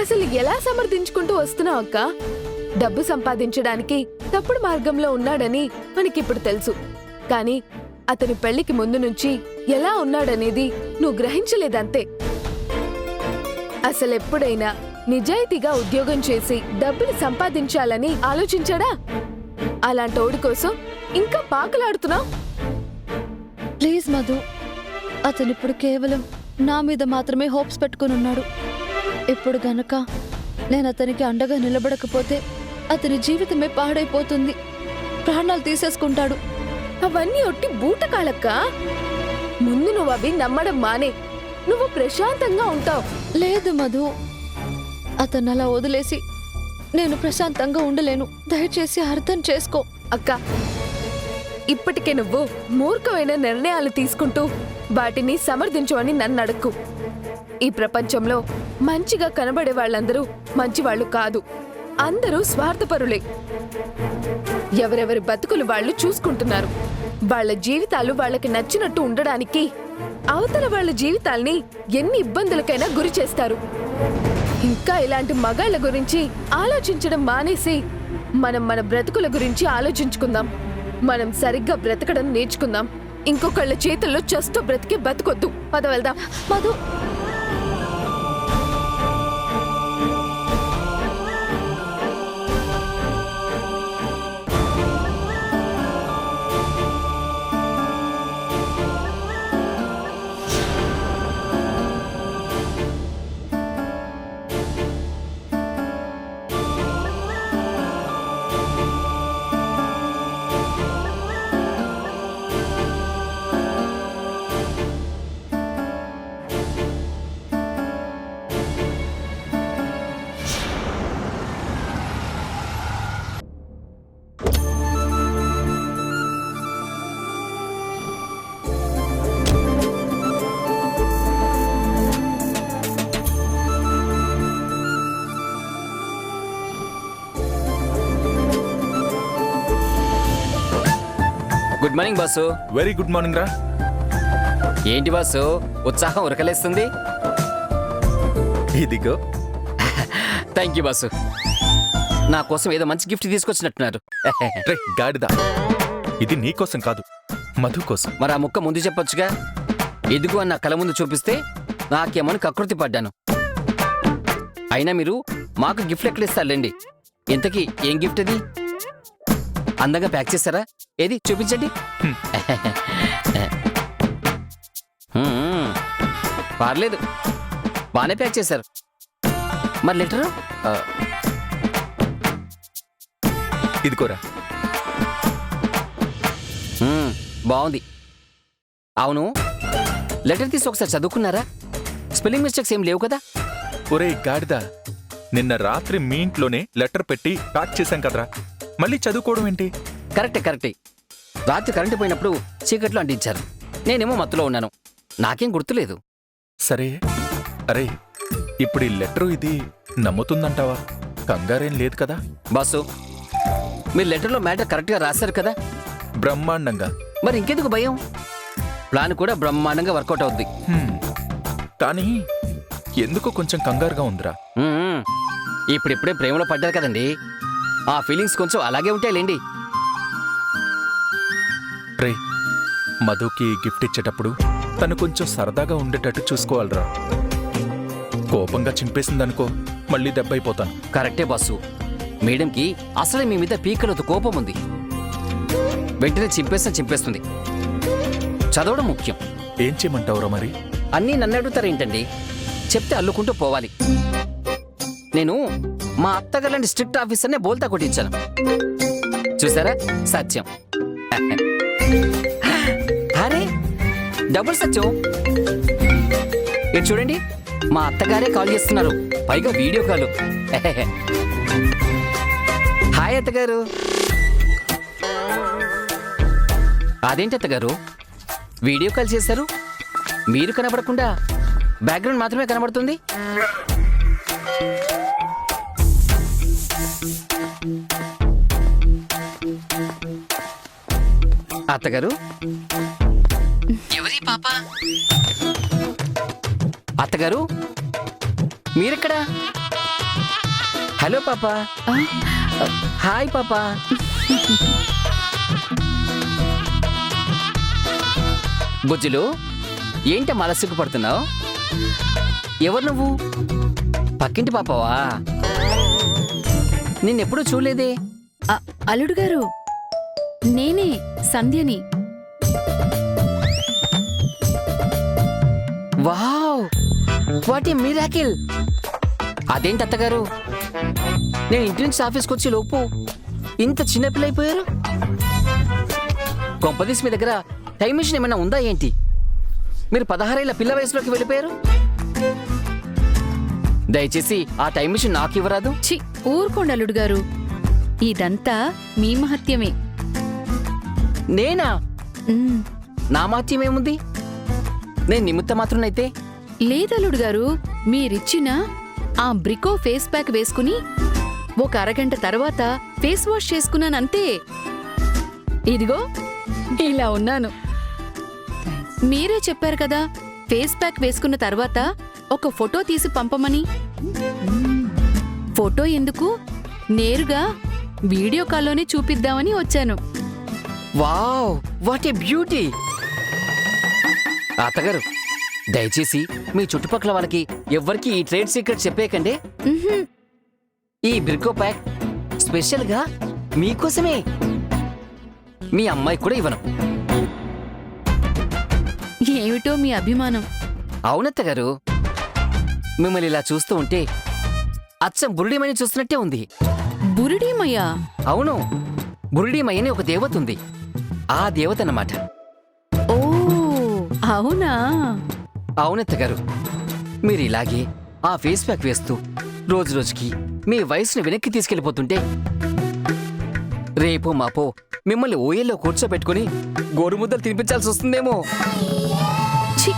అసలు ఎలా సమర్థించుకుంటూ వస్తున్నావు అక్క? డబ్బు సంపాదించడానికి తప్పుడు మార్గంలో ఉన్నాడని మనకిప్పుడు తెలుసు, కానీ అతని పెళ్లికి ముందు నుంచి ఎలా ఉన్నాడనేది నువ్వు గ్రహించలేదంతే. అసలెప్పుడైనా నిజాయితీగా ఉద్యోగం చేసి డబ్బులు సంపాదించాలని ఆలోచించాడా? అలాంటోడి కోసం ఇంకా పాకలాడుతున్నావు. ప్లీజ్ మధు, అతనిప్పుడు కేవలం నా మీద మాత్రమే హోప్స్ పెట్టుకుని ఉన్నాడు. ఇప్పుడు గనక నేను అతనికి అండగా నిలబడకపోతే అతని జీవితమే పాడైపోతుంది. ప్రాణాలు తీసేసుకుంటాడు. అవన్నీ ఒట్టి బూటకాలక్క. ముందు నువ్వు అవి నమ్మడం మానే. నువ్వు ప్రశాంతంగా ఉంటావు. లేదు మధు, అతను అలా వదిలేసి నేను ప్రశాంతంగా ఉండలేను. దయచేసి అర్థం చేసుకో. అక్క, ఇప్పటికే నువ్వు మూర్ఖమైన నిర్ణయాలు తీసుకుంటూ వాటిని సమర్థించవని నన్ను అడక్కు. ఈ ప్రపంచంలో మంచిగా కనబడే వాళ్ళందరూ మంచివాళ్లు కాదు. అందరూ స్వార్థపరులే. ఎవరెవరి బతుకులు వాళ్ళు చూసుకుంటున్నారు. వాళ్ళ జీవితాలు వాళ్ళకి నచ్చినట్టు ఉండడానికి అవతల వాళ్ళ జీవితాల్ని ఎన్ని ఇబ్బందులకైనా గురి చేస్తారు. ఇంకా ఇలాంటి మగాళ్ళ గురించి ఆలోచించడం మానేసి మనం మన బ్రతుకుల గురించి ఆలోచించుకుందాం. మనం సరిగ్గా బ్రతకడం నేర్చుకుందాం. ఇంకొకళ్ళ చేతుల్లో చస్తూ బ్రతికే బతుకొద్దు. పద వెళ్దాం. Madhu, good morning boss. Very good morning రా. ఏంటి బాసు, ఉత్సాహం ఉరకలేస్తుంది? ఇదిగో. Thank you boss. నా కోసం ఏదో మంచి గిఫ్ట్ తీసుకొచ్చినట్టున్నారు. రే గాడిదా, ఇది నీకోసం కాదు, మధు కోసం. మరి ఆ ముక్క ముందు చెప్పొచ్చుగా. ఎదుగు అని నా కళ్ళ ముందు చూపిస్తే నాకేమని కకృతి పడ్డాను. అయినా మీరు మాకు గిఫ్ట్ ఎక్కడ ఇస్తారులేండి. ఇంతకీ ఏం గిఫ్ట్ అది? అందంగా ప్యాక్ చేస్తారా? ఏది చూపించండి. పర్లేదు, బాగానే ప్యాక్ చేశారు. మరి లెటరు? ఇదిగోరా. బాగుంది. అవును, లెటర్ తీసి ఒకసారి చదువుకున్నారా? స్పెల్లింగ్ మిస్టేక్స్ ఏం లేవు కదా? ఒరే గాడిదా, నిన్న రాత్రి మీ ఇంట్లోనే లెటర్ పెట్టి ప్యాక్ చేశాం కదరా, మళ్ళీ చదువుకోవడం ఏంటి? కరెక్టే. రాత్రి కరెంటు పోయినప్పుడు చీకట్లో అంటించారు. నేనేమో మత్తులో ఉన్నాను, నాకేం గుర్తులేదు. సరే, అరే ఇప్పుడు ఈ లెటరు ఇది నమ్ముతుందంటావా? కంగారేం లేదు కదా? బాసు, మీరు లెటర్లో మ్యాటర్ కరెక్ట్గా రాశారు కదా? బ్రహ్మాండంగా. మరి ఇంకెందుకు భయం? ప్లాన్ కూడా బ్రహ్మాండంగా వర్కౌట్ అవుద్ది. కానీ ఎందుకో కొంచెం కంగారుగా ఉందిరా. ఇప్పుడిప్పుడే ప్రేమలో పడ్డారు కదండి, ఆ ఫీలింగ్స్ కొంచెం అలాగే ఉంటాయిలేండి. రే, మధుకి గిఫ్ట్ ఇచ్చేటప్పుడు తను కొంచెం సరదాగా ఉండేటట్టు చూసుకోవాలరా. కోపంగా చింపేసిందనుకో, మళ్ళీ దెబ్బైపోతాను. కరెక్టే బాసు, మేడంకి అసలే మీ మీద పీకలతో కోపం ఉంది. వెంటనే చింపేస్తుంది. చదవడం ముఖ్యం. ఏం చేయమంటావురా మరి? అన్నీ నన్ను అడుగుతారేంటండి? చెప్తే అల్లుకుంటూ పోవాలి. నేను మా అత్తగారిలాంటి స్ట్రిక్ట్ ఆఫీసర్నే బోల్తా కొట్టించాను. చూసారా, సత్యం. అరే డబుల్ సత్యం. ఇది చూడండి, మా అత్తగారే కాల్ చేస్తున్నారు, పైగా వీడియో కాల్. హాయ్ అత్తగారు. అదేంటి అత్తగారు, వీడియో కాల్ చేశారు? మీరు కనబడకుండా బ్యాక్గ్రౌండ్ మాత్రమే కనబడుతుంది. అత్తగారు, ఎవరి పాప? అత్తగారు, మీరెక్కడా? హలో పాపా. హాయ్ పాపా. బుజ్జులు, ఏంటమ్మా అలా సిగ్గుపడుతున్నావు? ఎవరు నువ్వు? పక్కింటి పాపవా? నిన్నెప్పుడూ చూడలేదే. అల్లుడు గారు, నేనే సంధ్యని. Wow, what a miracle. అదేంటి అత్తగారు, నేను ఇంటి నుంచి ఆఫీస్కి వచ్చే లోపు ఇంత చిన్న పిల్ల అయిపోయారు? కొంపదీసి మీ దగ్గర టైం మిషన్ ఏమైనా ఉందా ఏంటి? మీరు 16 ఏళ్ల పిల్ల వయసులోకి వెళ్ళిపోయారు. దయచేసి ఆ టైం మిషన్ నాకు ఇవ్వరాదు. చి, ఊరుకోండి అల్లుడు గారు, ఇదంతా మీ మహత్యమే. నేనా? ఉమ్, నా మాత్యం ఏముంది? నేను నిమిత్త మాత్రనైతే. లేదల్లుడు గారు, మీరిచ్చిన ఆ బ్రికో ఫేస్ ప్యాక్ వేసుకుని ఒక అరగంట తర్వాత ఫేస్ వాష్ చేసుకున్నానంతే. ఇదిగో ఇలా ఉన్నాను. మీరే చెప్పారు కదా ఫేస్ ప్యాక్ వేసుకున్న తర్వాత ఒక ఫోటో తీసి పంపమని. ఫోటో ఎందుకు, నేరుగా వీడియో కాల్లోనే చూపిద్దామని వచ్చాను. Wow, what A beauty. అత్తగారు, దయచేసి మీ చుట్టుపక్కల వాళ్ళకి ఎవ్వరికి ఈ ట్రేడ్ సీక్రెట్ చెప్పేయకండి. ఉహుం, ఈ బ్రికో ప్యాక్ స్పెషల్ గా మీకోసమే. మీ అమ్మాయి కూడా ఇవ్వను. ఏమిటో మీ అభిమానం. అవునత్తగారు, మిమ్మల్ని ఇలా చూస్తూ ఉంటే అచ్చం బురుడిమని చూస్తున్నట్టే ఉంది. బురుడీమయ్యా? అవును, బురుడిమయ్యని ఒక దేవత ఉంది. ఆ దేవత అన్నమాట. ఓ అవునా? అవునత్తగారు, మీరు ఇలాగే ఆ ఫేస్ ప్యాక్ వేస్తూ రోజు రోజుకి మీ వయసును వెనక్కి తీసుకెళ్లిపోతుంటే రేపో మాపో మిమ్మల్ని ఓయేల్లో కూర్చోబెట్టుకుని గోరుముద్దలు తినిపించాల్సి వస్తుందేమో. చి,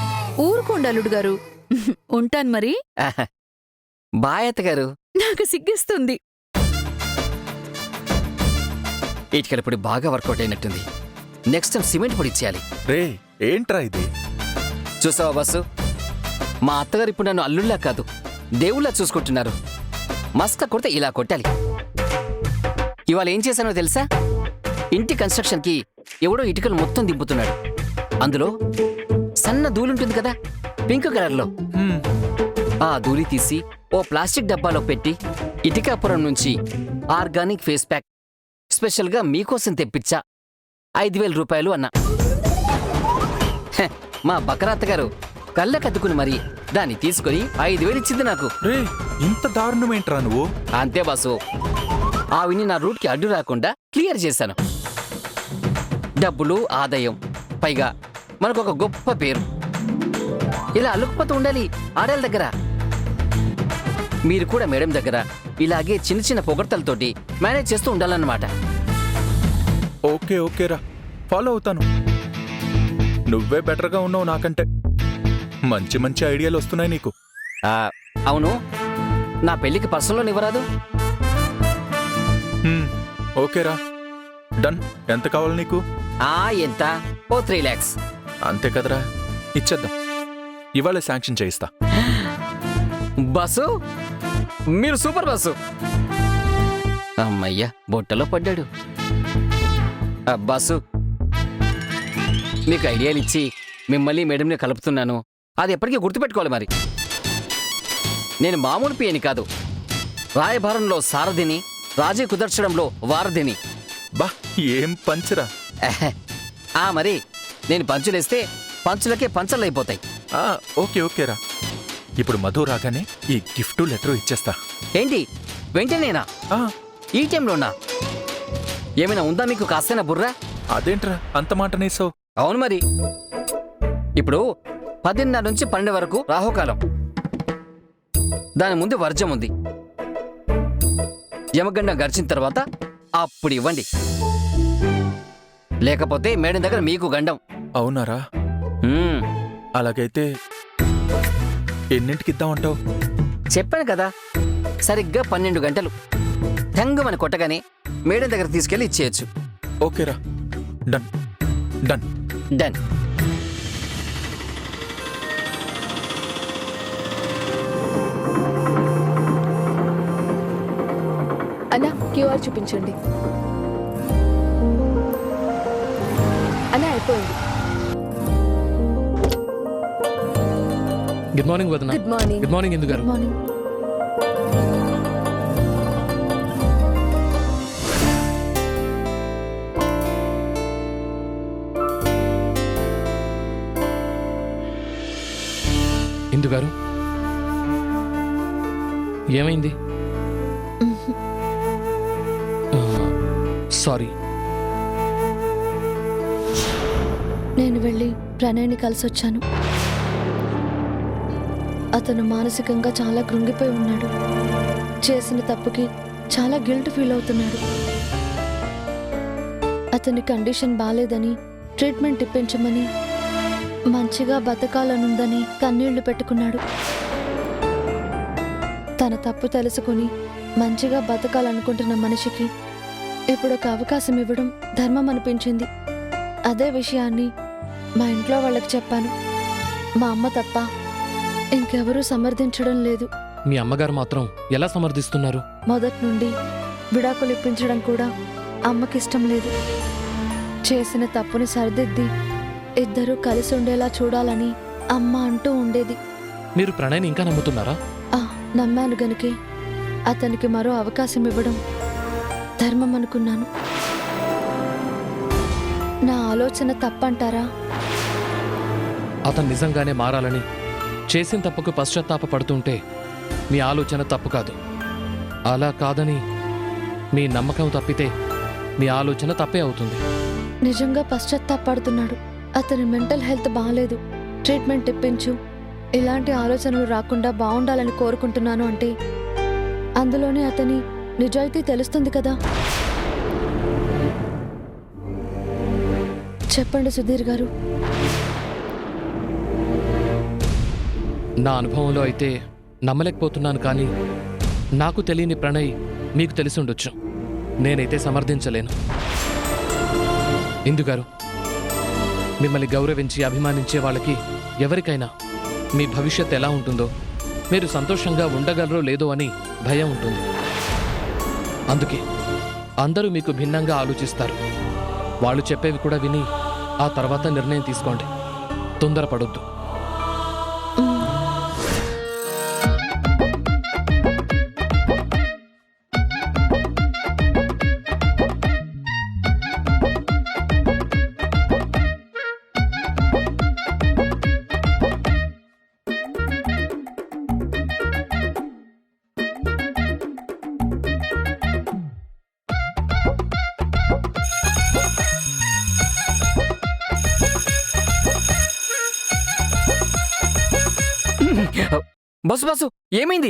ఊరుకోండి అల్లుడు గారు. ఉంటాను మరి. ఆహా. బాయ్ అత్తగారు. నాకు సిగ్గిస్తుంది. ఇటుకలప్పుడు బాగా వర్కౌట్ అయినట్టుంది. నెక్స్ట్ టైం సిమెంట్ పొడి ఇచ్చేయాలి. రే, ఏంట్రా ఇది? చూసావా బస్సు, మా అత్తగారు ఇప్పుడు నన్ను అల్లుళ్ళా కాదు దేవుళ్ళా చూసుకుంటున్నారు. మస్క కొడితే ఇలా కొట్టాలి. ఇవాళ ఏం చేశానో తెలుసా? ఇంటి కన్స్ట్రక్షన్కి ఎవడో ఇటుకలు మొత్తం దింపుతున్నాడు. అందులో సన్న ధూళుంటుంది కదా, పింక్ కలర్లో. హ్మ్, ఆ ధూళి తీసి ఓ ప్లాస్టిక్ డబ్బాలో పెట్టి ఇటికాపురం నుంచి ఆర్గానిక్ ఫేస్ ప్యాక్ స్పెషల్గా మీకోసం తెప్పించా, 5,000 రూపాయలు అన్నా. హె, మా బకరాత్త గారు కళ్ళకద్దుకుని మరి దాన్ని తీసుకొని 5,000 ఇచ్చింది నాకు. రే, ఇంత దారుణమేంట్రా నువ్వు? అంతే బాసు, ఆవిని నా రూట్కి అడ్డు రాకుండా క్లియర్ చేశాను. డబ్బులు, ఆదాయం, పైగా మనకొక గొప్ప పేరు. ఇలా అల్లుకుపోతూ ఉండాలి ఆడాళ్ళ దగ్గర. మీరు కూడా మేడం దగ్గర ఇలాగే చిన్న చిన్న పొగడ్తలతోటి మేనేజ్ చేస్తూ ఉండాలన్నమాట. ఓకే ఓకేరా, ఫాలో అవుతాను. నువ్వే బెటర్గా ఉన్నావు నాకంటే. మంచి మంచి ఐడియాలు వస్తున్నాయి నీకు. అవును, నా పెళ్లికి పర్సనలో ఇవ్వరాదు? హ్మ్, ఓకేరా, డన్. ఎంత కావాలి నీకు? ఎంత? ఓ 3 lakhs. అంతే కదరా, ఇచ్చేద్దాం. ఇవాళ శాంక్షన్ చేయిస్తా. బస్సు, మీరు సూపర్ బస్సు. అమ్మయ్య, బొట్టలో పడ్డాడు. బస్సు, మీకు ఐడియాలు ఇచ్చి మిమ్మల్ని మేడంని కలుపుతున్నాను. అది ఎప్పటికీ గుర్తుపెట్టుకోవాలి మరి. నేను మామూలు పియని కాదు, రాయభారంలో సారథిని, రాజీ కుదర్చడంలో వారధిని. బా, ఏం పంచరా. మరి నేను పంచులేస్తే పంచులకే పంచలైపోతాయి. ఓకే ఓకేరా, ఇప్పుడు మధు రాగానే ఈ గిఫ్ట్ లెటర్ ఇచ్చేస్తా. ఏంటి వెంటనేనా? ఆ, ఈ టైంలోనా? ఏమైనా ఉందా మీకు కాస్తైనా బుర్రా? అదేంట్రా అంత మాట నేసావు? అవును మరి, ఇప్పుడు 10:30 నుంచి 12 వరకు రాహుకాలం, దాని ముందు వర్జం ఉంది. యమగండం గడిచిన తర్వాత అప్పుడు ఇవ్వండి, లేకపోతే మేడం దగ్గర మీకు గండం. అవునారా? మ్మ్. అలాగైతే ఎన్నింటికి ఇద్దామంటావు? చెప్పాను కదా, సరిగ్గా 12 గంటలు. టంగుమని కొట్టగానే మేడం దగ్గర తీసుకెళ్లి ఇచ్చేయచ్చు. ఓకేరా, డన్ డన్ డన్. క్యూఆర్ చూపించండి. అని అయిపోయింది. గుడ్ మార్నింగ్ వదన. Good morning. గుడ్ మార్నింగ్ ఇందు గారు. Good morning. ఇందు గారు ఏమైంది? సారీ. నేను వెళ్ళి ప్రణయ్ని కలిసి వచ్చాను. అతను మానసికంగా చాలా కృంగిపోయి ఉన్నాడు. చేసిన తప్పుకి చాలా గిల్ట్ ఫీల్ అవుతున్నాడు. అతని కండిషన్ బాలేదని ట్రీట్మెంట్ ఇప్పించమని, మంచిగా బతకాలనుందని కన్నీళ్లు పెట్టుకున్నాడు. తన తప్పు తెలుసుకుని మంచిగా బతకాలనుకుంటున్న మనిషికి ఇప్పుడు ఒక అవకాశం ఇవ్వడం ధర్మం అనిపించింది. అదే విషయాన్ని మా ఇంట్లో వాళ్ళకి చెప్పాను. మా అమ్మ తప్ప ఇంకెవరూ సమర్థించడం లేదు. మీ అమ్మగారు మాత్రం ఎలా సమర్థిస్తున్నారు? మొదటి నుండి విడాకులు ఇప్పించడం కూడా అమ్మకిష్టం లేదు. చేసిన తప్పుని సరిదిద్ది ఇద్దరూ కలిసి ఉండేలా చూడాలని అమ్మ అంటూ ఉండేది. మీరు ప్రణయ్ని ఇంకా నమ్ముతున్నారా? నమ్మాను గనుకే అతనికి మరో అవకాశం ఇవ్వడం ధర్మం అనుకున్నాను. నా ఆలోచన తప్పంటారా? అతను నిజంగానే మారాలని, చేసిన తప్పుకు పశ్చాత్తాప పడుతుంటే మీ ఆలోచన తప్పు కాదు. అలా కాదని మీ నమ్మకం తప్పితే మీ ఆలోచన తప్పే అవుతుంది. నిజంగా పశ్చాత్తాపడుతున్నాడు. అతని మెంటల్ హెల్త్ బాగాలేదు. ట్రీట్మెంట్ ఇప్పించు, ఇలాంటి ఆలోచనలు రాకుండా బాగుండాలని కోరుకుంటున్నాను అంటే అందులోనే అతని నిజాయితీ తెలుస్తుంది కదా. చెప్పండి సుధీర్ గారు. నా అనుభవంలో అయితే నమ్మలేకపోతున్నాను, కానీ నాకు తెలియని ప్రణయ్ మీకు తెలిసి ఉండొచ్చు. నేనైతే సమర్థించలేను. ఇందుగారు, మిమ్మల్ని గౌరవించి అభిమానించే వాళ్ళకి ఎవరికైనా మీ భవిష్యత్ ఎలా ఉంటుందో, మీరు సంతోషంగా ఉండగలరో లేదో అని భయం ఉంటుంది. అందుకే అందరూ మీకు భిన్నంగా ఆలోచిస్తారు. వాళ్ళు చెప్పేవి కూడా విని ఆ తర్వాత నిర్ణయం తీసుకోండి. తొందరపడొద్దు. బస్సు బస్సు ఏమైంది?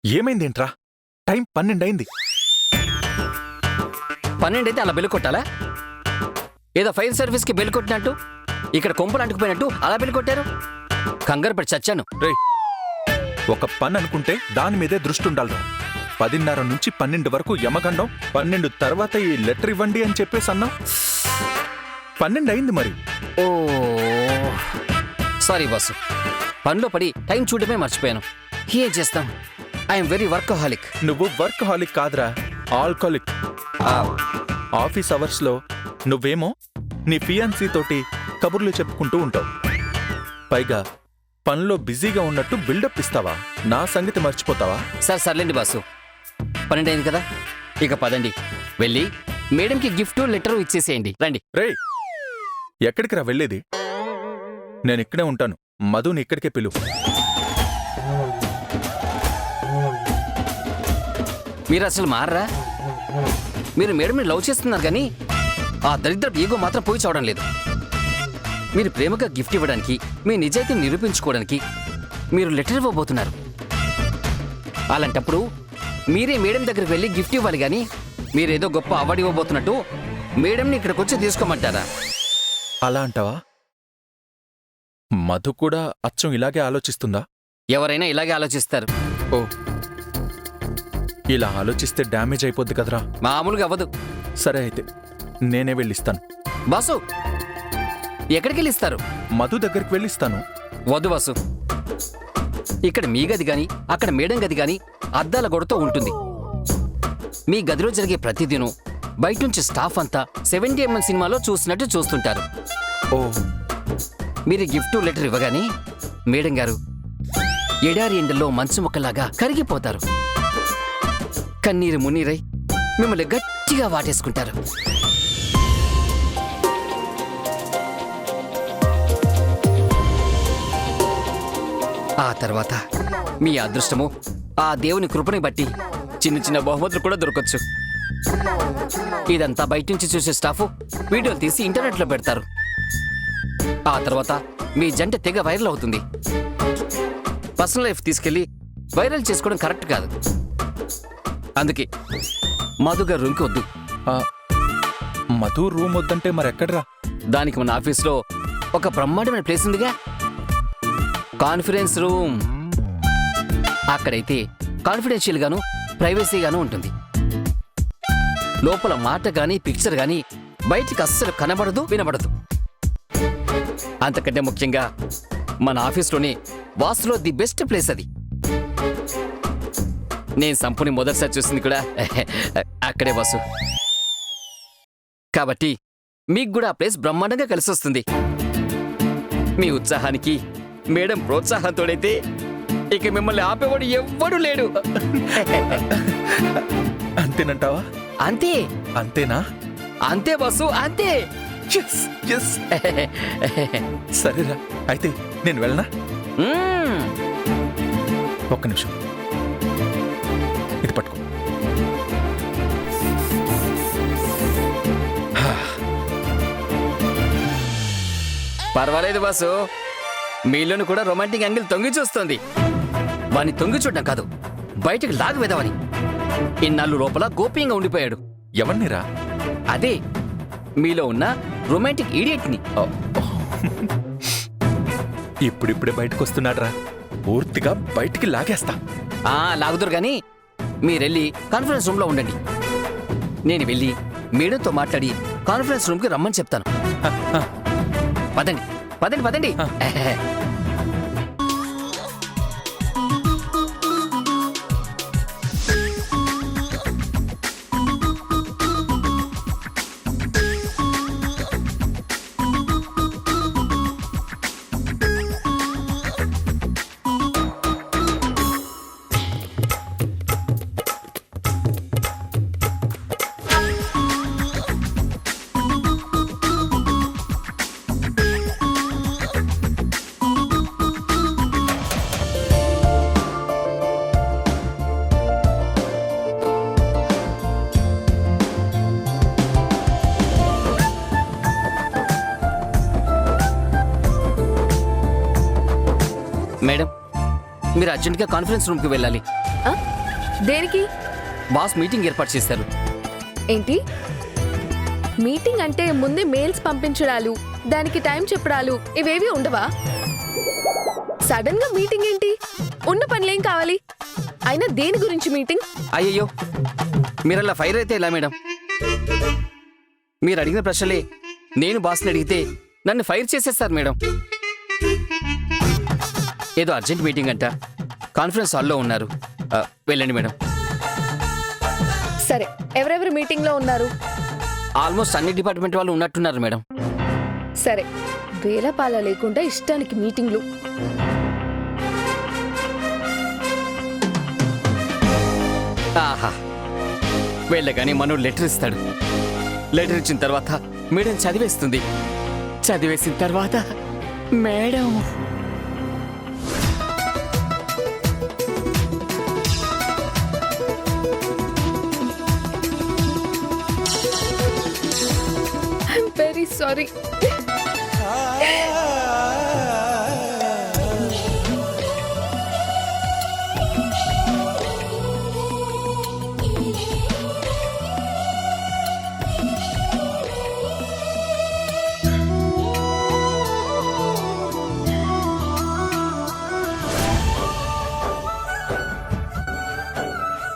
ఏమైందేంట్రా? టైం 12 అయింది. 12 అయితే అలా బెల్ కొట్టాలా? ఏదో ఫైర్ సర్వీస్కి బెల్ కొట్టినట్టు, ఇక్కడ కొంపలు అంటుకుపోయినట్టు అలా బెల్ కొట్టారు. కంగారు పడి చచ్చాను. రేయ్, ఒక పని అనుకుంటే దాని మీదే దృష్టి ఉండాలిరా. 10:30 నుంచి 12 వరకు యమగండం, 12 తర్వాత ఈ లెటర్ ఇవ్వండి అని చెప్పేసి అన్నా. 12 అయింది మరి. ఓ సారీ బాసు, పనిలో పడి టైం చూడటమే మర్చిపోయాను. ఏం చేస్తాం, ఐఎమ్ వెరీ వర్కహాలిక్. నువ్వు వర్క్ హాలిక్ కాదురా, ఆల్కహాలిక్. ఆఫీస్ అవర్స్ లో నువ్వేమో నీ ఫియాన్సీ తోటి కబుర్లు చెప్పుకుంటూ ఉంటావు. పైగా పనిలో బిజీగా ఉన్నట్టు బిల్డప్ ఇస్తావా? నా సంగతి మర్చిపోతావా? సర్లేండి బాసు, 12 అయింది కదా, ఇక పదండి. వెళ్ళి మేడంకి గిఫ్ట్ లెటర్ ఇచ్చేసేయండి. రండి. రేయ్, ఎక్కడికి రా వెళ్ళేది? నేను ఇక్కడే ఉంటాను. మధుని ఇక్కడికే పిలువు. మీరు అసలు మారరా? మీరు మేడం లవ్ చేస్తున్నారు కానీ ఆ దరిద్ర ఈగో మాత్రం పోయి చూడడం లేదు. మీరు ప్రేమగా గిఫ్ట్ ఇవ్వడానికి, మీ నిజాయితీని నిరూపించుకోవడానికి మీరు లెటర్ ఇవ్వబోతున్నారు. అలాంటప్పుడు మీరే మేడం దగ్గరికి వెళ్ళి గిఫ్ట్ ఇవ్వాలి కానీ మీరేదో గొప్ప అవార్డు ఇవ్వబోతున్నట్టు మేడంని ఇక్కడికి వచ్చి తీసుకోమంటారా? అలా అంటావా? మధు కూడా అచ్చం ఇలాగే ఆలోచిస్తుందా? ఎవరైనా ఇలాగే ఆలోచిస్తారు. ఓ, ఇలా ఆలోచిస్తే డ్యామేజ్ అయిపోద్ది కదరా. మామూలుగా అవ్వదు. సరే అయితే నేనే వెళ్ళిస్తాను. బాసు, ఎక్కడికి వెళ్ళిస్తారు? మధు దగ్గరికి వెళ్ళిస్తాను. వద్దు బాసు, ఇక్కడ మీ గది గాని అక్కడ మేడం గది గాని అద్దాల గొడతో ఉంటుంది. మీ గదిలో జరిగే ప్రతిదినం బయట నుంచి స్టాఫ్ అంతా 70mm సినిమాలో చూసినట్టు చూస్తుంటారు. ఓ మీరు గిఫ్ట్ లెటర్ ఇవ్వగానే మేడం గారు ఎడారి ఎండల్లో మంచు మొక్కలాగా కరిగిపోతారు. కన్నీరు మున్నీరై మిమ్మల్ని గట్టిగా వాటేసుకుంటారు. ఆ తర్వాత మీ అదృష్టము ఆ దేవుని కృపని బట్టి చిన్న చిన్న బహుమతులు కూడా దొరకచ్చు. ఇదంతా బయట నుంచి చూసే స్టాఫ్ వీడియోలు తీసి ఇంటర్నెట్లో పెడతారు. ఆ తర్వాత మీ జంట తెగ వైరల్ అవుతుంది. పర్సనల్ లైఫ్ తీసుకెళ్లి వైరల్ చేసుకోవడం కరెక్ట్ కాదు. అందుకే మధుగా రూమ్కి వద్దు. మధు రూమ్ వద్దంటే మరెక్కడ్రా? దానికి మన ఆఫీస్లో ఒక బ్రహ్మాండమైన ప్లేస్ ఉందిగా, కాన్ఫరెన్స్ రూమ్. అక్కడైతే కాన్ఫిడెన్షియల్ గాను ప్రైవసీగాను ఉంటుంది. లోపల మాట గాని పిక్చర్ గాని బయటికి అస్సలు కనబడదు, వినబడదు. అంతకంటే ముఖ్యంగా మన ఆఫీస్లోనే వాసులో ది బెస్ట్ ప్లేస్ అది. నేను సంపుని మొదటిసారి చూసింది కూడా అక్కడే వాసు. కాబట్టి మీకు కూడా ఆ ప్లేస్ బ్రహ్మాండంగా కలిసి వస్తుంది. మీ ఉత్సాహానికి మేడం ప్రోత్సాహంతోడైతే ఇక మిమ్మల్ని ఆపేవాడు ఎవ్వడూ లేడు. అంతేనంటావా? అంతే. అంతేనా? అంతే బాసు, అంతే. Yes, yes. సరేరా, అయితే నేను వెళ్ళనా? మ్మ్. ఒక్క నిమిషం, ఇది పట్టుకో. పర్వాలేదు బాసు, మీలోను కూడా రొమాంటిక్ యాంగిల్ తొంగి చూస్తోంది. వాణ్ణి తొంగి చూడడం కాదు, బయటకు లాగి వెదవని. ఇన్నాళ్ళు లోపల గోప్యంగా ఉండిపోయాడు. ఎవరినిరా? అదే మీలో ఉన్న రొమాంటిక్ ఈడియట్ని. ఇప్పుడిప్పుడే బయటకు వస్తున్నాడ్రా, పూర్తిగా బయటికి లాగేస్తా. లాగుదురు గాని మీరెళ్ళి కాన్ఫరెన్స్ రూమ్ లో ఉండండి. నేను వెళ్ళి మేడంతో మాట్లాడి కాన్ఫరెన్స్ రూమ్ కి రమ్మని చెప్తాను. పదండి పదండి పదండి. మేడం, మీరు అర్జెంట్గా కాన్ఫరెన్స్ రూమ్కి వెళ్ళాలి. ఆ? దేనికి? బాస్ మీటింగ్ ఏర్పాటు చేశారు. ఏంటి మీటింగ్ అంటే ముందే మెయిల్స్ పంపించడాలు, దానికి టైం చెప్పడాలు ఇవేవి ఉండవా? సడన్ గా మీటింగ్ ఏంటి? ఉన్న పనులేం కావాలి? అయినా దేని గురించి మీటింగ్? అయ్యయ్యో, మీరలా ఫైర్ అయితే ఎలా మేడం? మీరు అడిగిన ప్రశ్నలే నేను బాస్ని అడిగితే నన్ను ఫైర్ చేసేస్తారు మేడం. ఏదో అర్జెంట్ మీటింగ్ అంట, కాన్ఫరెన్స్ హాల్లో ఉన్నారు. వెళ్ళండి మేడం. సరే, ఎవరెవరు మీటింగ్ లో ఉన్నారు? ఆల్మోస్ట్ అన్ని డిపార్ట్మెంట్ వాళ్ళు ఉన్నట్టున్నారు మేడం. సరే, వేలపాల లేకుండా ఇష్టానికి మీటింగ్లు. ఆహా, వెళ్ళగానే మనోడు లెటర్ ఇస్తాడు. లెటర్ ఇచ్చిన తర్వాత మేడం చదివేస్తుంది. చదివేసిన తర్వాత మేడం వెరీ సారీ.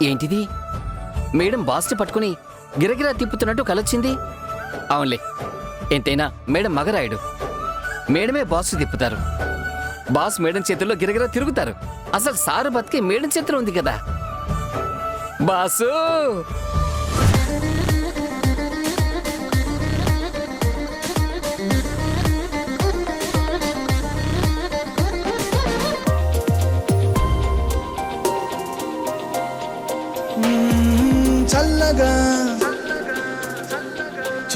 ఏంటిది? మేడం బాస్ని పట్టుకుని గిరగిరా తిప్పుతున్నట్టు కలొచ్చింది. అవునులే, ఎంతైనా మేడం మగరాయుడు. మేడమే బాస్ తిప్పుతారు. బాస్ మేడం చేతుల్లో గిరగిరా తిరుగుతారు. అసలు సారు బతికే మేడం చేతిలో ఉంది కదా. బాసు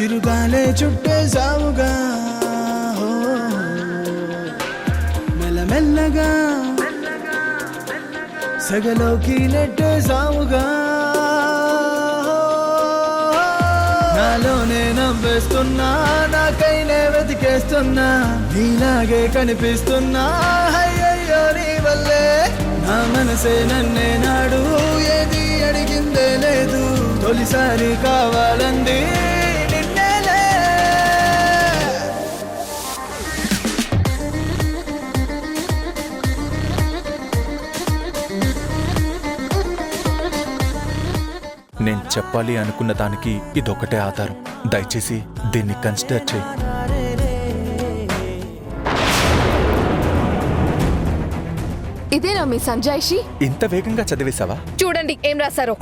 చిరుగాలే చుట్టేసావుగా ఓ, మెల్లమెల్లగా సగలోకి నెట్టేసావుగా నాలోనే నవ్వేస్తున్నా నాకైనే వెతికేస్తున్నా నీలాగే కనిపిస్తున్నా అయ్యయ్యో నీ వల్లే నా మనసే నన్నే నాడు ఏది అడిగిందే లేదు తొలిసారి కావాలంది నిన్నేలే నేను చెప్పాలి అనుకున్న దానికి ఇదొకటే ఆధారం. దయచేసి దీన్ని కన్సిడర్ చేయి. ఇదేనా మీ సంజాయిషి? ఇంత వేగంగా చదివేశావా? చూడండి ఏం రాశారో.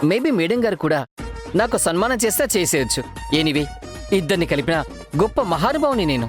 మేబీ మేడం గారు కూడా నాకు సన్మానం చేస్తే చేసేయచ్చు. ఎనివే ఇద్దరిని కలిపిన గొప్ప మహానుభావుని నేను.